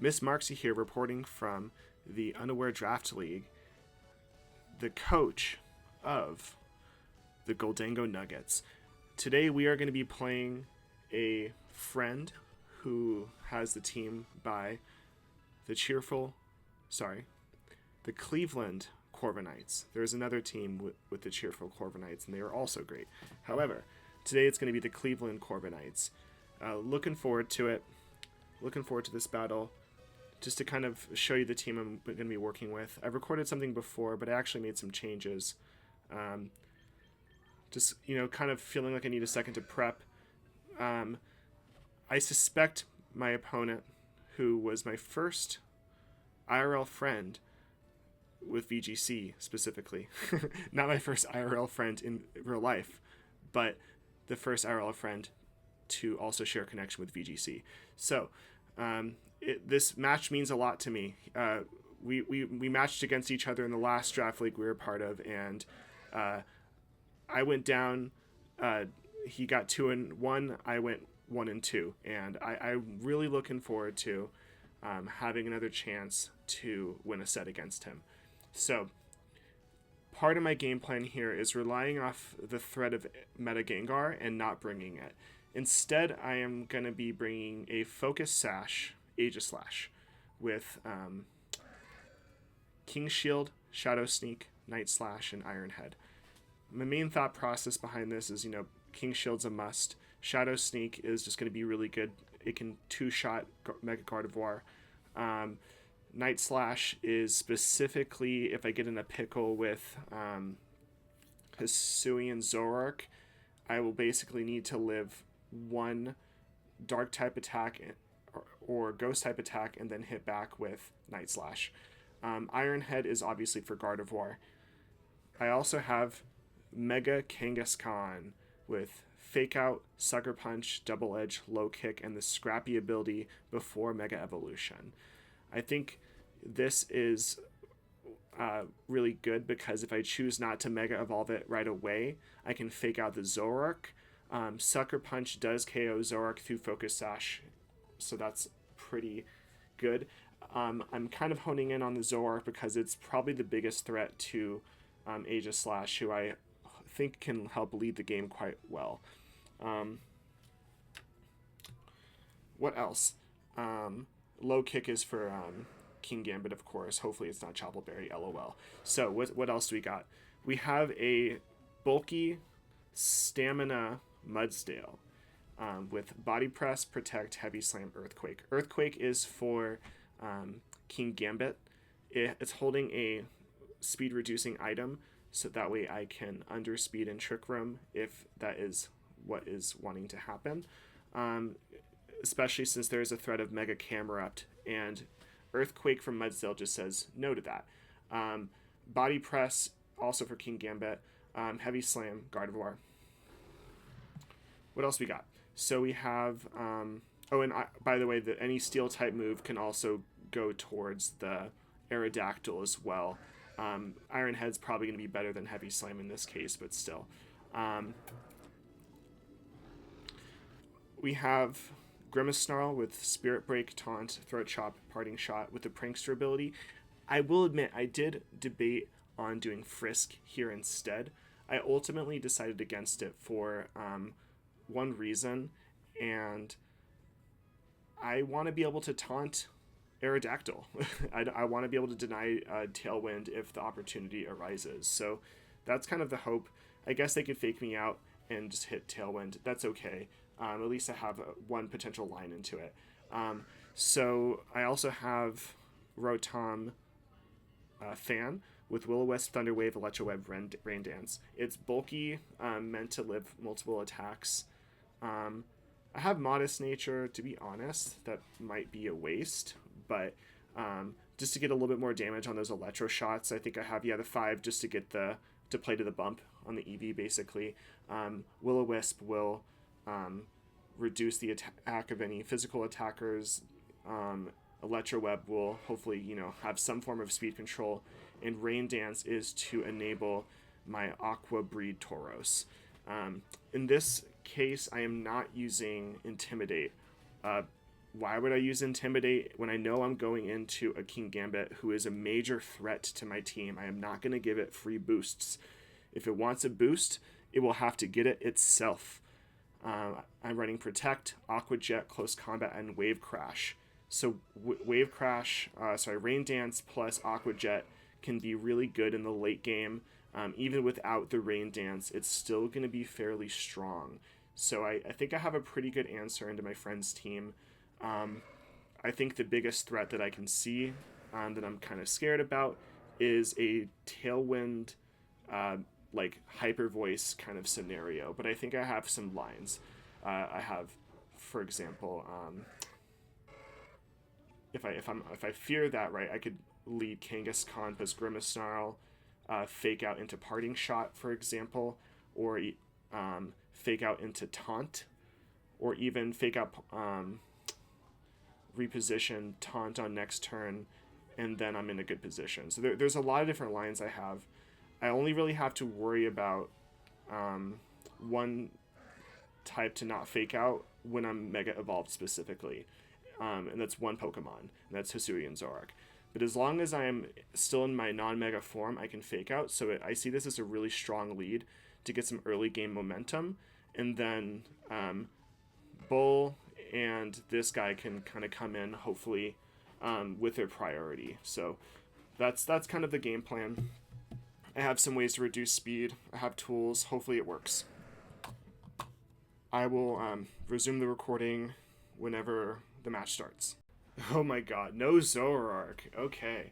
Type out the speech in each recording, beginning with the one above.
Miss Marksy here, reporting from the Unaware Draft League, the coach of the Goldango Nuggets. Today we are going to be playing a friend who has the team by the Cleveland Corviknights. There's another team with the cheerful Corviknights, and they are also great. However, today it's going to be the Cleveland Corviknights. Looking forward to it. Looking forward to this battle. Just to kind of show you the team I'm going to be working with. I've recorded something before, but I actually made some changes. Just, kind of feeling like I need a second to prep. I suspect my opponent, who was my first IRL friend with VGC specifically, not my first IRL friend in real life, but the first IRL friend to also share a connection with VGC. So, this match means a lot to me. We matched against each other in the last draft league we were part of, and I went down. He got 2-1. I went 1-2, and I'm really looking forward to having another chance to win a set against him. So, part of my game plan here is relying off the threat of Meta Gengar and not bringing it. Instead, I am going to be bringing a Focus Sash Aegislash with King Shield, Shadow Sneak, Night Slash, and Iron Head. My main thought process behind this is, King Shield's a must. Shadow Sneak is just going to be really good. It can two-shot Mega Gardevoir. Night Slash is specifically if I get in a pickle with Hisuian Zoroark, I will basically need to live one Dark type attack or Ghost type attack and then hit back with Night Slash. Iron Head is obviously for Gardevoir. I also have Mega Kangaskhan with Fake Out, Sucker Punch, Double Edge, Low Kick, and the Scrappy ability before Mega Evolution. I think this is really good because if I choose not to Mega Evolve it right away, I can Fake Out the Zoroark. Sucker Punch does KO Zoroark through Focus Sash, so that's pretty good. I'm kind of honing in on the Zoroark because it's probably the biggest threat to Aegislash, who I think can help lead the game quite well. What else? Low Kick is for King Gambit, of course. Hopefully it's not Choppleberry, LOL. So what else do we got? We have a bulky Stamina Mudsdale with Body Press, Protect, Heavy Slam, Earthquake. Earthquake is for King Gambit. It's holding a speed reducing item, so that way I can underspeed and Trick Room if that is what is wanting to happen. Especially since there is a threat of Mega Camerupt, and Earthquake from Mudsdale just says no to that. Body Press, also for King Gambit. Heavy Slam, Gardevoir. What else we got? So we have... by the way, any Steel type move can also go towards the Aerodactyl as well. Iron Head's probably going to be better than Heavy Slam in this case, but still. We have Grimace Snarl with Spirit Break, Taunt, Throat Chop, Parting Shot with the Prankster ability. I will admit, I did debate on doing Frisk here instead. I ultimately decided against it for one reason, and I want to be able to taunt Aerodactyl. I want to be able to deny Tailwind if the opportunity arises. So that's kind of the hope. I guess they could fake me out and just hit Tailwind. That's okay. At least I have one potential line into it. So I also have Rotom Fan with Will-O-Wisp, Thunder Wave, Electro Web, Rain Dance. It's bulky, meant to live multiple attacks. I have Modest Nature, to be honest. That might be a waste, but just to get a little bit more damage on those Electro shots, I think I have the 5 just to get to play to the bump on the EV, basically. Will-O-Wisp will reduce the attack of any physical attackers. Electro Web will hopefully, have some form of speed control, and Rain Dance is to enable my Aqua Breed Tauros. In this case, I am not using Intimidate why would I use Intimidate when I know I'm going into a King Gambit who is a major threat to my team? I am not going to give it free boosts. If it wants a boost, it will have to get it itself. I'm running Protect, Aqua Jet, Close Combat, and Wave Crash. So Rain Dance plus Aqua Jet can be really good in the late game. Even without the Rain Dance, it's still going to be fairly strong. So I think I have a pretty good answer into my friend's team. I think the biggest threat that I can see that I'm kind of scared about is a Tailwind, like hyper voice kind of scenario. But I think I have some lines. I have, for example, if I fear that, right, I could lead Kangaskhan plus Grimace Snarl, fake out into Parting Shot, for example, or fake out into Taunt, or even fake out reposition, taunt on next turn, and then I'm in a good position. So there's a lot of different lines I have. I only really have to worry about one type to not fake out when I'm Mega Evolved specifically. And that's one Pokemon, and that's Hisuian Zoroark. But as long as I am still in my non-Mega form, I can fake out. So I see this as a really strong lead to get some early game momentum. And then Bull and this guy can kind of come in, hopefully, with their priority. So that's kind of the game plan. I have some ways to reduce speed. I have tools. Hopefully it works. I will resume the recording whenever the match starts. Oh my god, no Zoroark. Okay.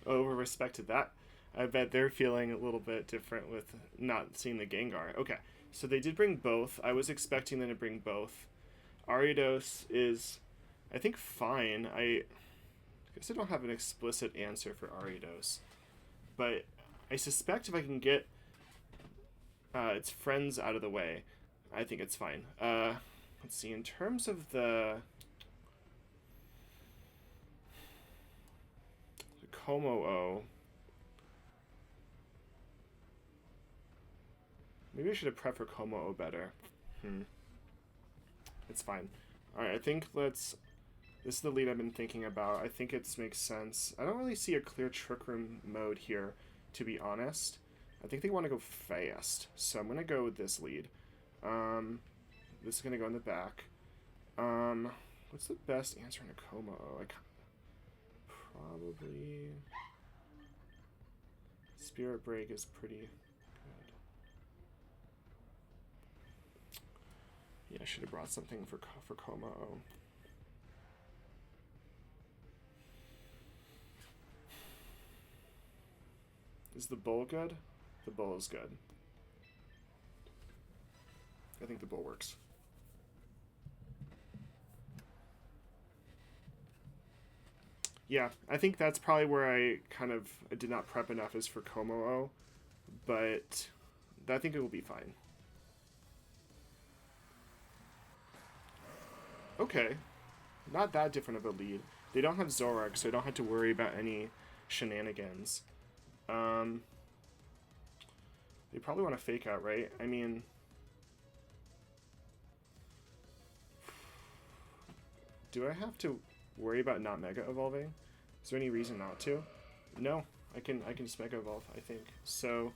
Over respect to that. I bet they're feeling a little bit different with not seeing the Gengar. Okay, so they did bring both. I was expecting them to bring both. Ariados is, I think, fine. I guess I don't have an explicit answer for Ariados. But I suspect if I can get its friends out of the way, I think it's fine. Let's see, in terms of the Como-O, maybe I should have prepped for Como-O better. It's fine. Alright, I think this is the lead I've been thinking about. I think it makes sense. I don't really see a clear Trick Room mode here, to be honest. I think they want to go fast, so I'm going to go with this lead. This is going to go in the back. What's the best answer in a Como-O? Probably Spirit Break is pretty good. Yeah, I should have brought something for Como-O. Is the Bull good? The Bull is good. I think the Bull works. Yeah, I think that's probably where I did not prep enough is for Como-O, but I think it will be fine. Okay, not that different of a lead. They don't have Zoroark, so I don't have to worry about any shenanigans. They probably want to fake out, right? I mean, do I have to worry about not Mega Evolving? Is there any reason not to? No, I can just Mega Evolve, I think. So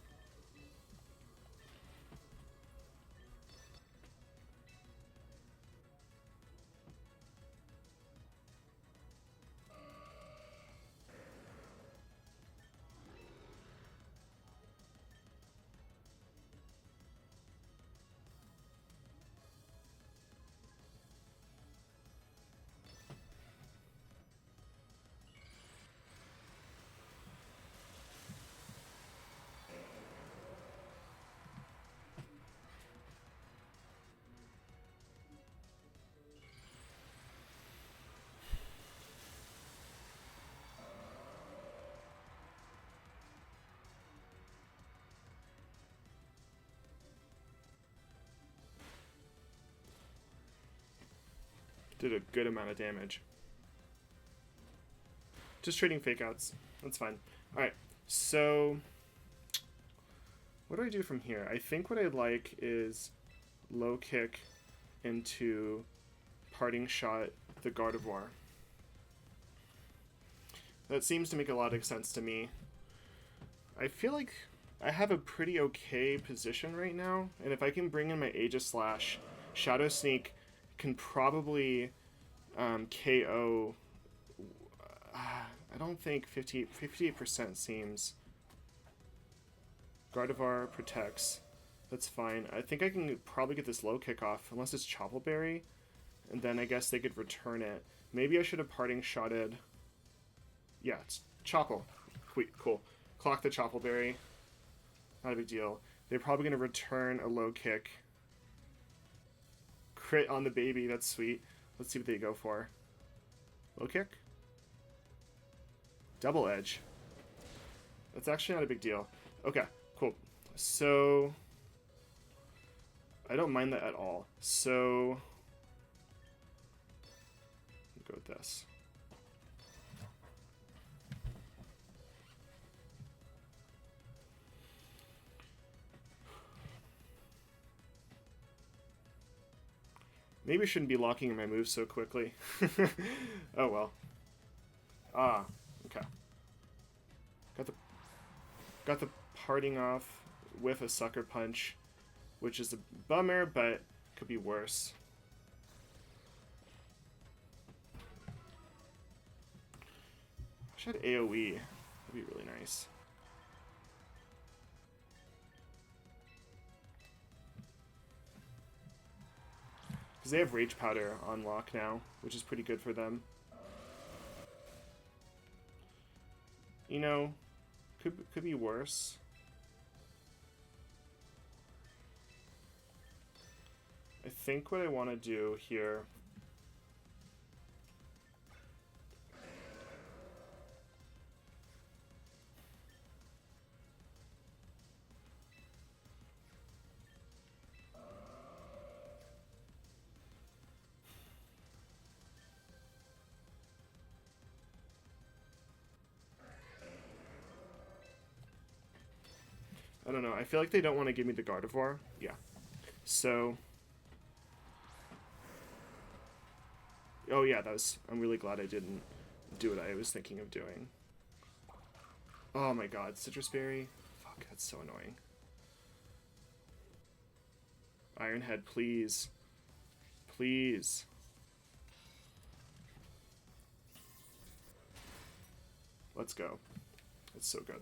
did a good amount of damage. Just trading fake outs. That's fine. Alright, so what do I do from here? I think what I like is low kick into parting shot the Gardevoir. That seems to make a lot of sense to me. I feel like I have a pretty okay position right now, and if I can bring in my Aegislash, Shadow Sneak can probably KO. I don't think 58% seems. Gardevoir protects. That's fine. I think I can probably get this low kick off, unless it's Choppleberry, and then I guess they could return it. Maybe I should have parting shotted. Yeah, it's Chopple. Cool. Clock the Choppleberry. Not a big deal. They're probably going to return a low kick. Crit on the baby. That's sweet. Let's see what they go for. Low kick? Double edge. That's actually not a big deal. Okay, cool. So I don't mind that at all. So go with this. Maybe I shouldn't be locking in my moves so quickly. Oh well. Ah, okay. Got the parting off with a Sucker Punch, which is a bummer, but could be worse. I should have AoE. That'd be really nice. Because they have Rage Powder on lock now, which is pretty good for them. You know, could be worse. I think what I want to do here... I don't know. I feel like they don't want to give me the Gardevoir. Yeah. So... Oh yeah, I'm really glad I didn't do what I was thinking of doing. Oh my god, Citrus Berry. Fuck, that's so annoying. Iron Head, please. Please. Let's go. It's so good.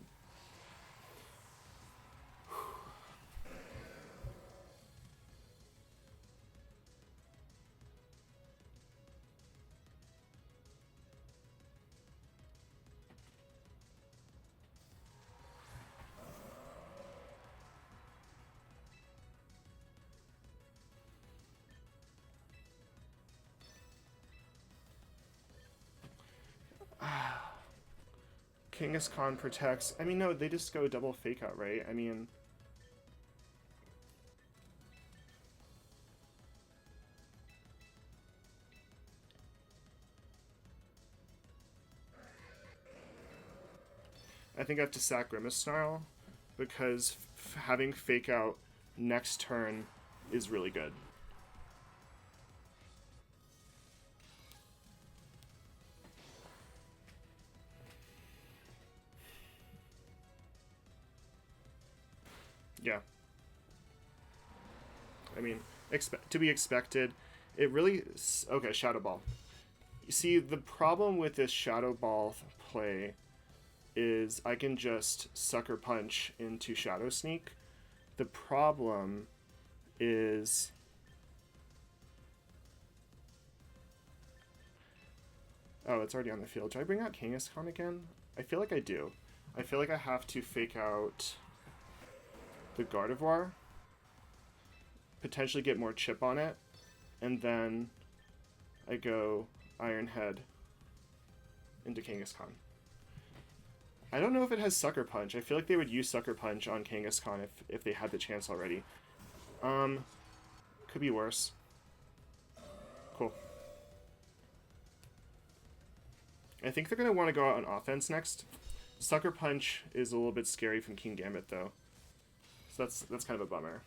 Kangaskhan protects. I mean, no, they just go double fake out, right? I mean... I think I have to sack Grimace because having fake out next turn is really good. Yeah. I mean, to be expected. It really... Okay, Shadow Ball. You see, the problem with this Shadow Ball play is I can just Sucker Punch into Shadow Sneak. The problem is... Oh, it's already on the field. Do I bring out Kangaskhan again? I feel like I do. I feel like I have to fake out the Gardevoir, potentially get more chip on it, and then I go Iron Head into Kangaskhan. I don't know if it has Sucker Punch. I feel like they would use Sucker Punch on Kangaskhan if they had the chance already. Could be worse. Cool. I think they're going to want to go out on offense next. Sucker Punch is a little bit scary from King Gambit, though. So that's kind of a bummer.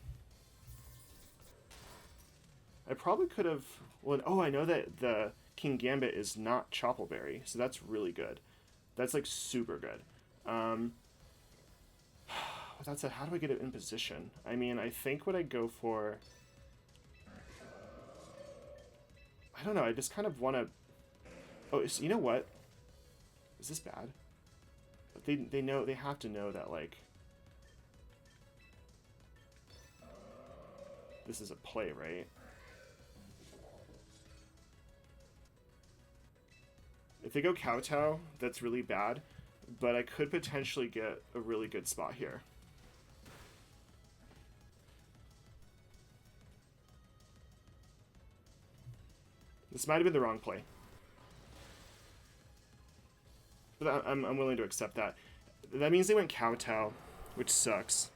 I probably could have. Well, oh, I know that the King Gambit is not Choppleberry, so that's really good. That's like super good. Um, with that said, how do I get it in position? I mean, I think what I go for. I don't know. I just kind of want to. Oh, you know what? Is this bad? They know, they have to know that like this is a play, right? If they go Kowtow, that's really bad, but I could potentially get a really good spot here. This might have been the wrong play, but I'm willing to accept that. That means they went Kowtow, which sucks.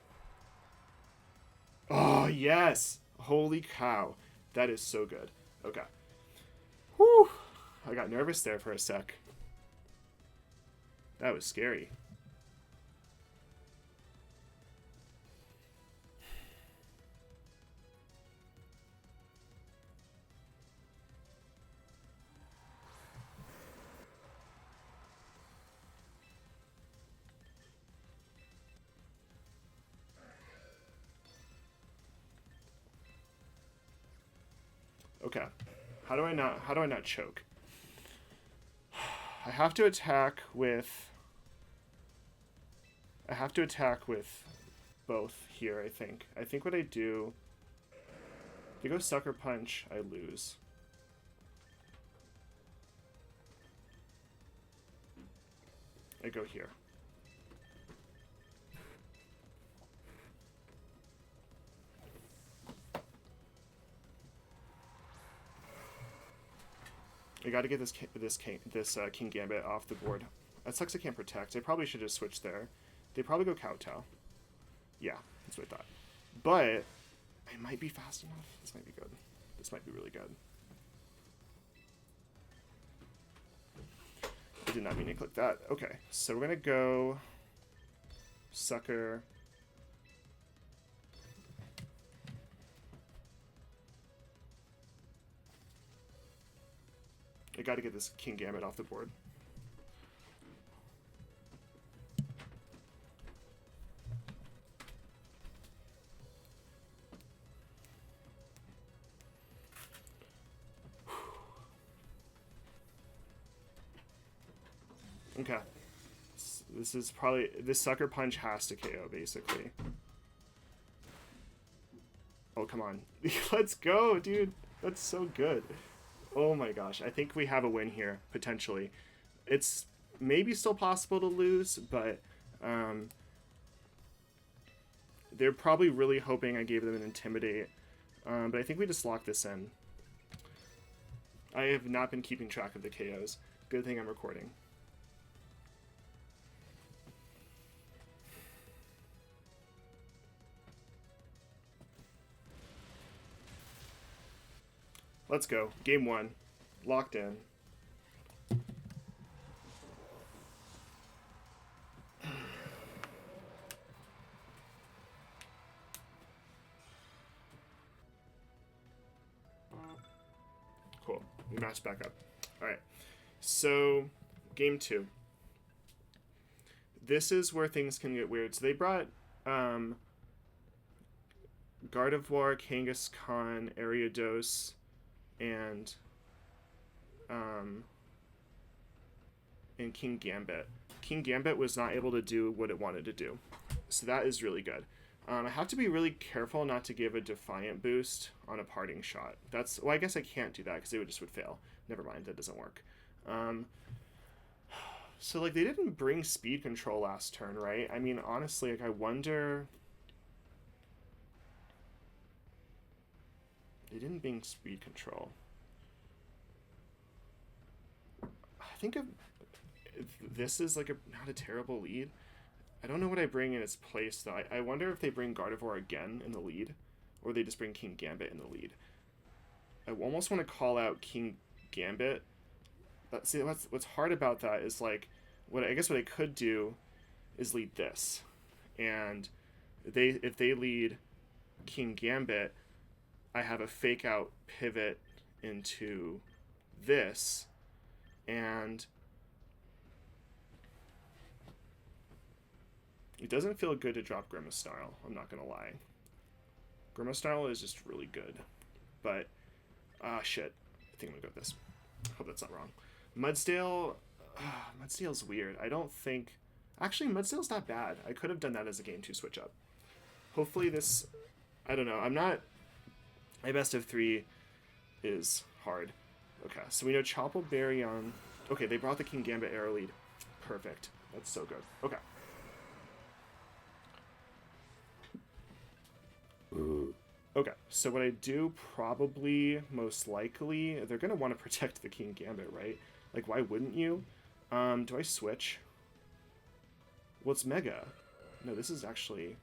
Oh, yes! Holy cow. That is so good. Okay. Whew. I got nervous there for a sec. That was scary. Okay. How do I not choke? I have to attack with both here, I think. I think what I do, if I go Sucker Punch, I lose. I go here. I got to get this King Gambit off the board. That sucks. I can't protect. I probably should have switched there. They probably go Kowtow. Yeah, that's what I thought. But I might be fast enough. This might be good. This might be really good. I did not mean to click that. Okay, so we're gonna go Sucker. I gotta get this King Gambit off the board. Okay. This is probably... This Sucker Punch has to KO, basically. Oh, come on. Let's go, dude. That's so good. Oh my gosh. I think we have a win here, potentially. It's maybe still possible to lose, but... they're probably really hoping I gave them an Intimidate. But I think we just lock this in. I have not been keeping track of the KOs. Good thing I'm recording. Let's go. Game 1. Locked in. Cool. We match back up. Alright. So, game 2. This is where things can get weird. So they brought Gardevoir, Kangaskhan, Ariados, and King Gambit. King Gambit was not able to do what it wanted to do. So that is really good. I have to be really careful not to give a Defiant boost on a parting shot. That's... Well, I guess I can't do that because it would fail. Never mind, that doesn't work. So, like, they didn't bring speed control last turn, right? I mean, honestly, like, I wonder... They didn't bring speed control. I think this is, like, not a terrible lead. I don't know what I bring in its place, though. I wonder if they bring Gardevoir again in the lead, or they just bring King Gambit in the lead. I almost want to call out King Gambit. But see, what's hard about that is, like, I guess what I could do is lead this. And if they lead King Gambit, I have a fake out pivot into this, and it doesn't feel good to drop Grimace Snarl, I'm not gonna lie. Grimace Snarl is just really good, but shit, I think I'm gonna go with this. Hope that's not wrong. Mudsdale, Mudsdale's weird. I don't think, actually Mudsdale's not bad. I could have done that as a game 2 switch up. Hopefully this, I don't know, I'm not, my best of 3 is hard. Okay, so we know Chop will bury on, okay, they brought the King Gambit arrow lead. Perfect, that's so good. Okay. Okay, so what I do probably, most likely, they're going to want to protect the King Gambit, right? Like, why wouldn't you? Do I switch? Well, it's Mega. No, this is actually...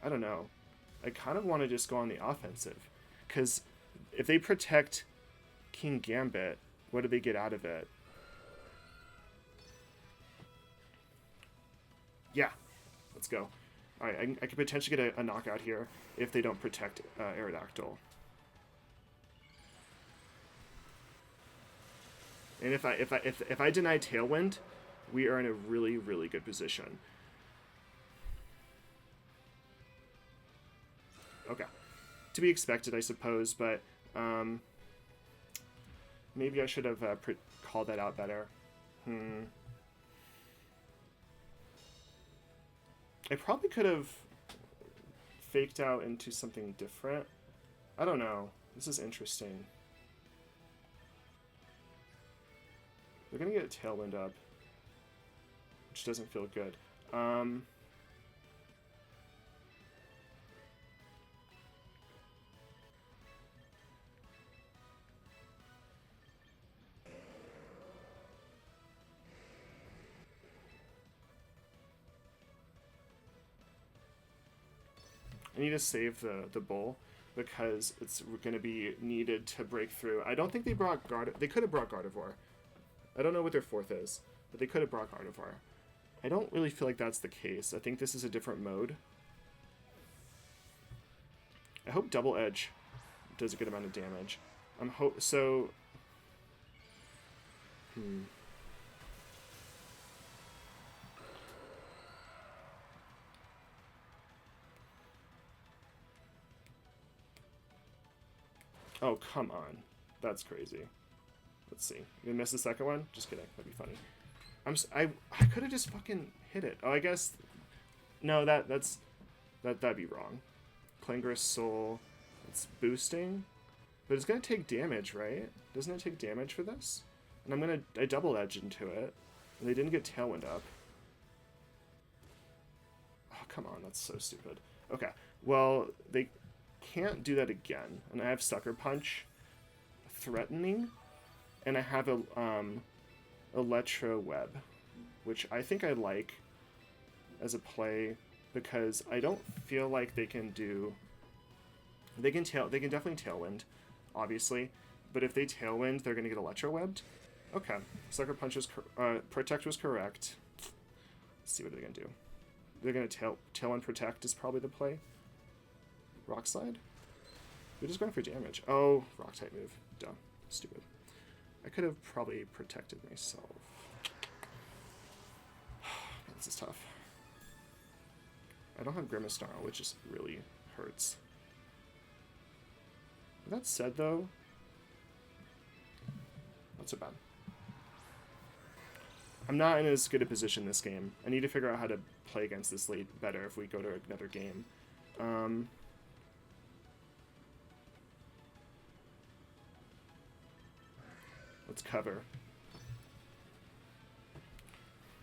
I don't know. I kind of want to just go on the offensive. Because if they protect King Gambit, what do they get out of it? Yeah, let's go. Alright, I could potentially get a knockout here if they don't protect Aerodactyl. And if I deny Tailwind, we are in a really, really good position. Okay. To be expected, I suppose, but maybe I should have called that out better. I probably could have faked out into something different. I don't know. This is interesting. They're going to get a Tailwind up, which doesn't feel good. I need to save the bull because it's going to be needed to break through. I don't think they brought They could have brought Gardevoir. I don't know what their 4th is, but they could have brought Gardevoir. I don't really feel like that's the case. I think this is a different mode. I hope Double Edge does a good amount of damage. So... Oh, come on. That's crazy. Let's see. You gonna miss the second one? Just kidding. That'd be funny. I could have just fucking hit it. Oh, I guess... No, that'd be wrong. Clangorous Soul. It's boosting. But it's gonna take damage, right? Doesn't it take damage for this? And I double edge into it. And they didn't get Tailwind up. Oh, come on. That's so stupid. Okay. Well, they can't do that again. And I have Sucker Punch. Threatening. And I have a Electro Web, which I think I like as a play because I don't feel like they can do. They can definitely Tailwind, obviously, but if they Tailwind, they're gonna get Electro Webbed. Okay, Sucker Punch was Protect was correct. Let's see what they're gonna do. They're gonna Tailwind Protect is probably the play. Rock Slide. They're just going for damage. Oh, Rock type move. Dumb. Stupid. I could have probably protected myself. This is tough. I don't have Grimace Snarl, which just really hurts. That said, though, not so bad. I'm not in as good a position this game. I need to figure out how to play against this late better if we go to another game. Let's cover.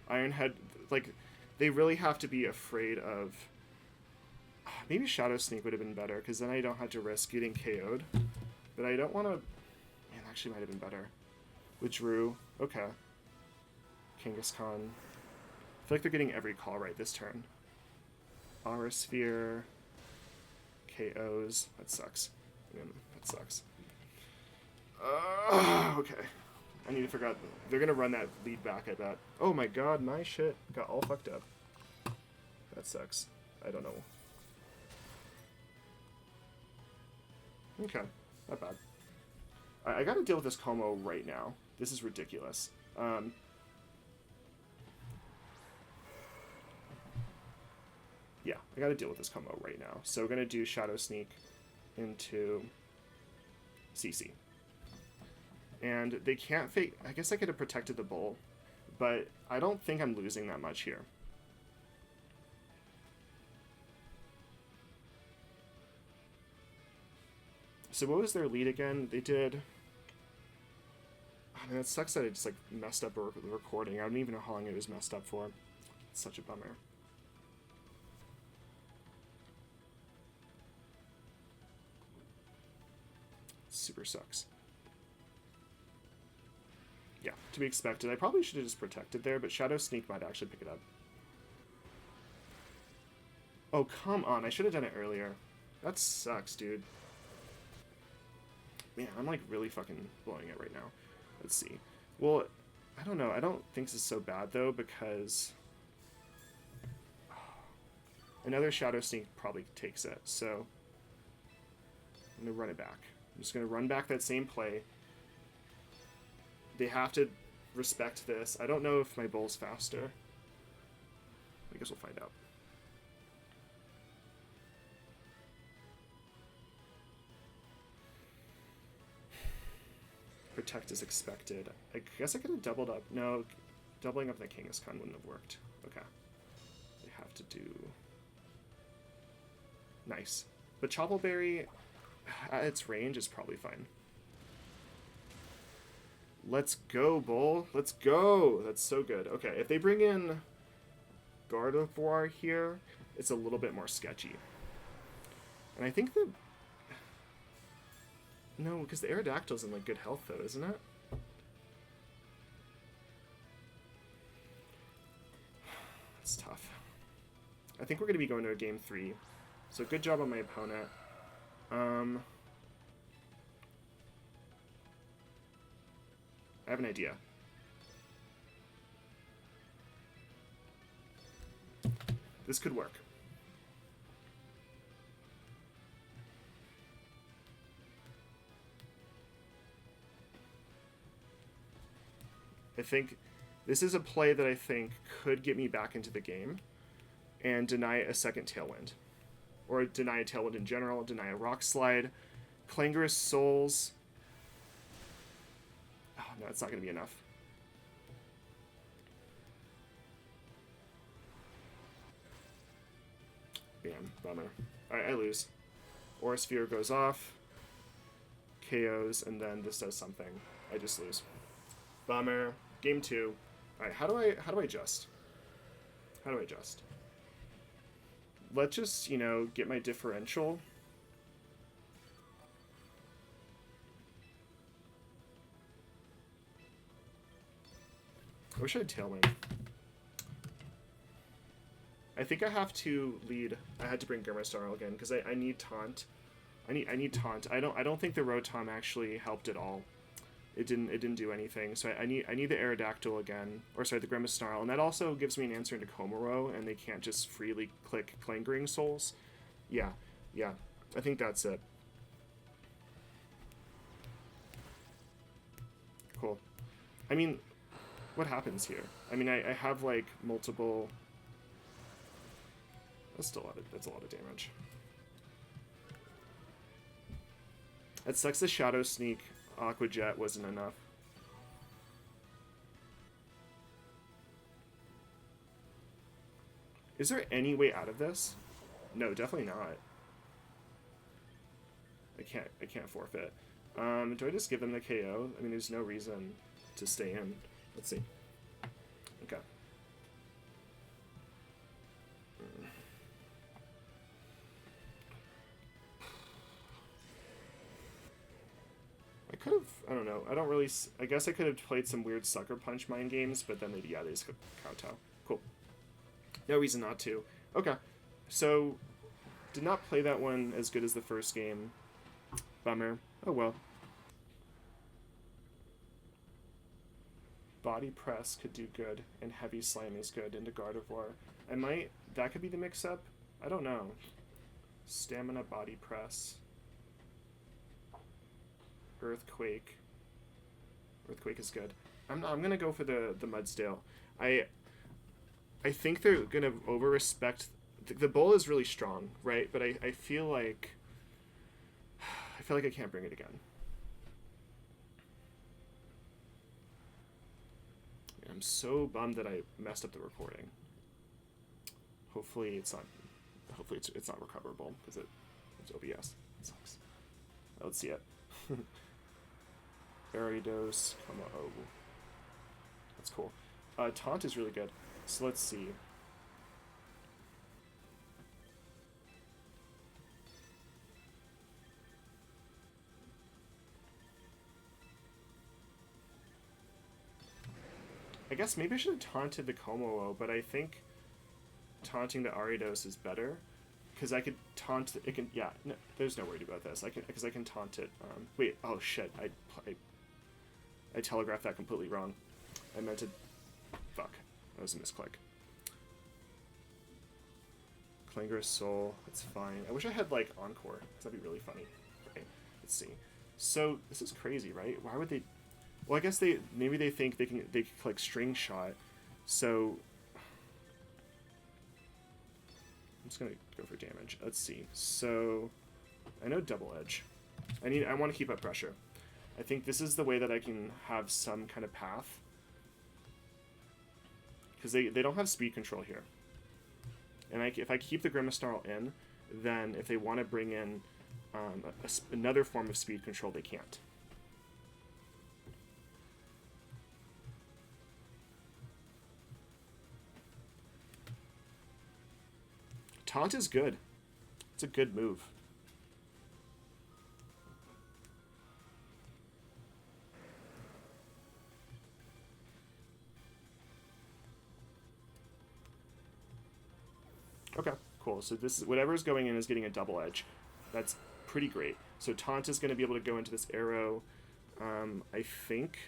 Ironhead, like, they really have to be afraid of... Maybe Shadow Sneak would have been better, because then I don't have to risk getting KO'd. But I don't want to... Man, actually might have been better. With Drew. Okay. Kangaskhan. I feel like they're getting every call right this turn. Aura Sphere. KOs. That sucks. That sucks. Okay. I need to figure out... They're going to run that lead back, I bet. Oh my god, my shit got all fucked up. That sucks. I don't know. Okay, not bad. I gotta deal with this Como right now. This is ridiculous. Yeah, I gotta deal with this Como right now. So we're gonna do Shadow Sneak into CC. And they can't fake... I guess I could have protected the bull, but I don't think I'm losing that much here. So what was their lead again? They did... I mean, it sucks that I just like messed up the recording. I don't even know how long it was messed up for. It's such a bummer. Super sucks. Yeah, to be expected. I probably should have just protected there, but Shadow Sneak might actually pick it up. Oh, come on. I should have done it earlier. That sucks, dude. Man, I'm like really fucking blowing it right now. Let's see. Well, I don't know. I don't think this is so bad, though, because another Shadow Sneak probably takes it. So I'm going to run it back. I'm just going to run back that same play. They have to respect this. I don't know if my bull's faster. I guess we'll find out. Protect is expected. I guess I could have doubled up. No, doubling up the Kangaskhan wouldn't have worked. Okay. They have to do... Nice. But Choppleberry, at its range, is probably fine. Let's go, Bull. Let's go. That's so good. Okay, if they bring in Gardevoir here, it's a little bit more sketchy. And I think the... No, because the Aerodactyl's in like good health though, isn't it? It's tough. I think we're going to be going to a game 3. So good job on my opponent. I have an idea. This could work. I think this is a play that I think could get me back into the game and deny a second Tailwind. Or deny a Tailwind in general, deny a Rock Slide. Clangorous Souls. Oh, no, it's not going to be enough. Bam, bummer. Alright, I lose. Aura Sphere goes off. KOs, and then this does something. I just lose. Bummer. Game 2. Alright, how do I adjust? How do I adjust? Let's just, you know, get my differential. I wish I had Tailwind. I think I have to lead. I had to bring Grimmsnarl again because I need Taunt. I need Taunt. I don't think the Rotom actually helped at all. It didn't do anything. So I need the Aerodactyl again, or sorry, the Grimmsnarl, and that also gives me an answer into Komaro, and they can't just freely click Clangering Souls. Yeah. I think that's it. Cool. I mean, what happens here? I mean, I have like multiple. That's still that's a lot of damage. It sucks the Shadow Sneak Aqua Jet wasn't enough. Is there any way out of this? No, definitely not. I can't forfeit. Do I just give them the KO? I mean, there's no reason to stay in. Let's see. Okay. I could have, I don't know, I guess I could have played some weird Sucker Punch mind games, but then they just kowtow. Cool. No reason not to. Okay. So, did not play that one as good as the first game. Bummer. Oh well. Body Press could do good, and Heavy Slam is good into Gardevoir. That could be the mix-up. I don't know. Stamina, body press. Earthquake. Earthquake is good. I'm gonna go for the Mudsdale. I think they're gonna over respect. The bull is really strong, right? But I feel like I can't bring it again. I'm so bummed that I messed up the recording. Hopefully it's not recoverable because it's OBS. It sucks. Let's see it. Aridos, oh, that's cool. Taunt is really good. So let's see. I guess maybe I should have taunted the Komo, but I think taunting the Aridos is better because I could taunt it. Can no, there's no worry about this. I can taunt it. Wait, oh shit! I telegraphed that completely wrong. I meant to. Fuck, that was a misclick. Clanger's Soul. That's fine. I wish I had like Encore. Cause that'd be really funny. Okay, let's see. So this is crazy, right? Why would they? Well, I guess maybe they think they can click String Shot, so I'm just gonna go for damage. Let's see. So I know Double Edge. I want to keep up pressure. I think this is the way that I can have some kind of path because they don't have speed control here, and if I keep the Grimace Snarl in, then if they want to bring in another form of speed control, they can't. Taunt is good. It's a good move. Okay, cool. So this is whatever's going in is getting a double edge. That's pretty great. So taunt is going to be able to go into this arrow. I think.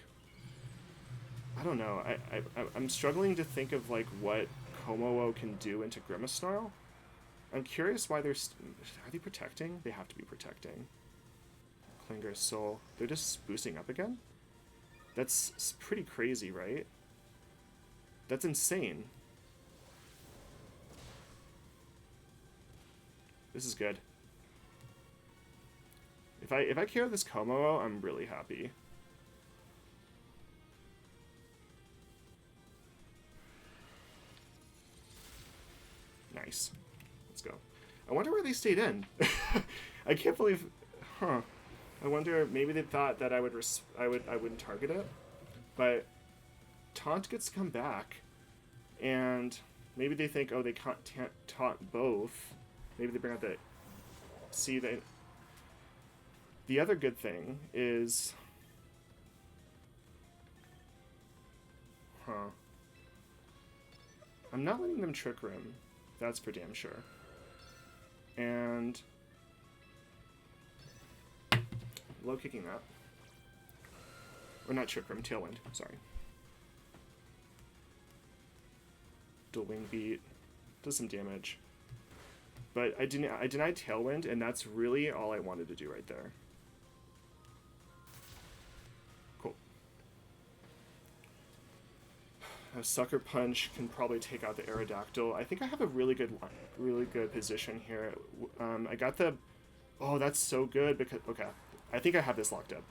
I don't know. I'm struggling to think of like what Komo can do into Grimace Snarl. I'm curious why are they protecting? They have to be protecting. Clanger's Soul. They're just boosting up again? That's pretty crazy, right? That's insane. This is good. If I KO this Komo, I'm really happy. Nice. Let's go. I wonder where they stayed in. I can't believe. Huh. I wonder. Maybe they thought that I wouldn't target it, but taunt gets to come back, and maybe they think, oh, they can't taunt both. Maybe they bring out the. See that. The other good thing is. Huh. I'm not letting them Trick Room. That's for damn sure. And low kicking that. Or not Trick Room, Tailwind, sorry. Dual Wing Beat. Does some damage. But I denied Tailwind, and that's really all I wanted to do right there. Cool. A Sucker Punch can probably take out the Aerodactyl. I think I have a really good position here. I got the... Oh, that's so good because... Okay, I think I have this locked up.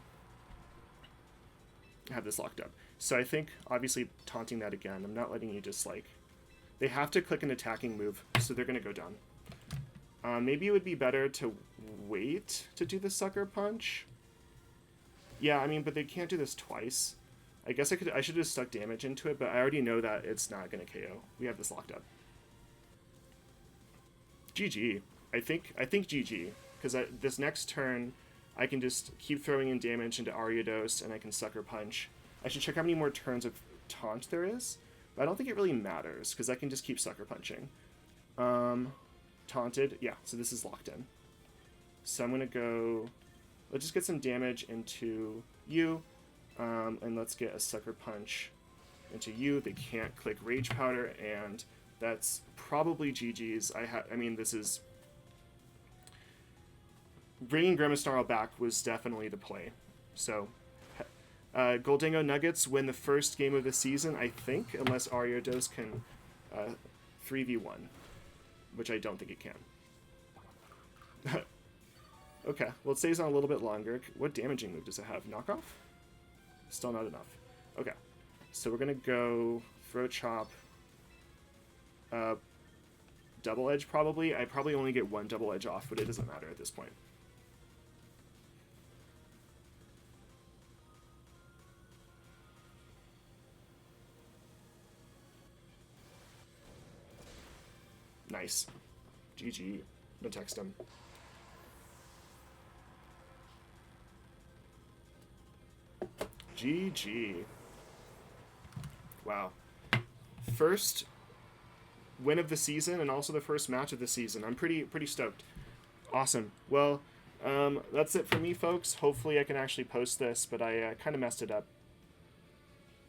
So I think, obviously, taunting that again. I'm not letting you just, like... They have to click an attacking move, so they're going to go down. Maybe it would be better to wait to do the Sucker Punch. Yeah, I mean, but they can't do this twice. I guess I should have stuck damage into it, but I already know that it's not going to KO. We have this locked up. GG. I think GG. Because this next turn, I can just keep throwing in damage into Ariados, and I can Sucker Punch. I should check how many more turns of Taunt there is, but I don't think it really matters, because I can just keep Sucker Punching. Taunted. Yeah, so this is locked in. So I'm going to go... Let's just get some damage into you. And let's get a Sucker Punch into you. They can't click Rage Powder, and That's probably GG's. I mean, this is... Bringing Grimmsnarl back was definitely the play. So, Goldingo Nuggets win the first game of the season, I think, unless Ariados can 3v1, which I don't think it can. Okay, well, it stays on a little bit longer. What damaging move does it have? Knockoff? Still not enough. Okay, so we're going to go Throat Chop. Double Edge, probably. I probably only get one Double Edge off, but it doesn't matter at this point. Nice. GG. I'm gonna text him. GG. Wow. First win of the season and also the first match of the season. I'm pretty stoked. Awesome. Well, that's it for me, folks. Hopefully I can actually post this, but I kind of messed it up.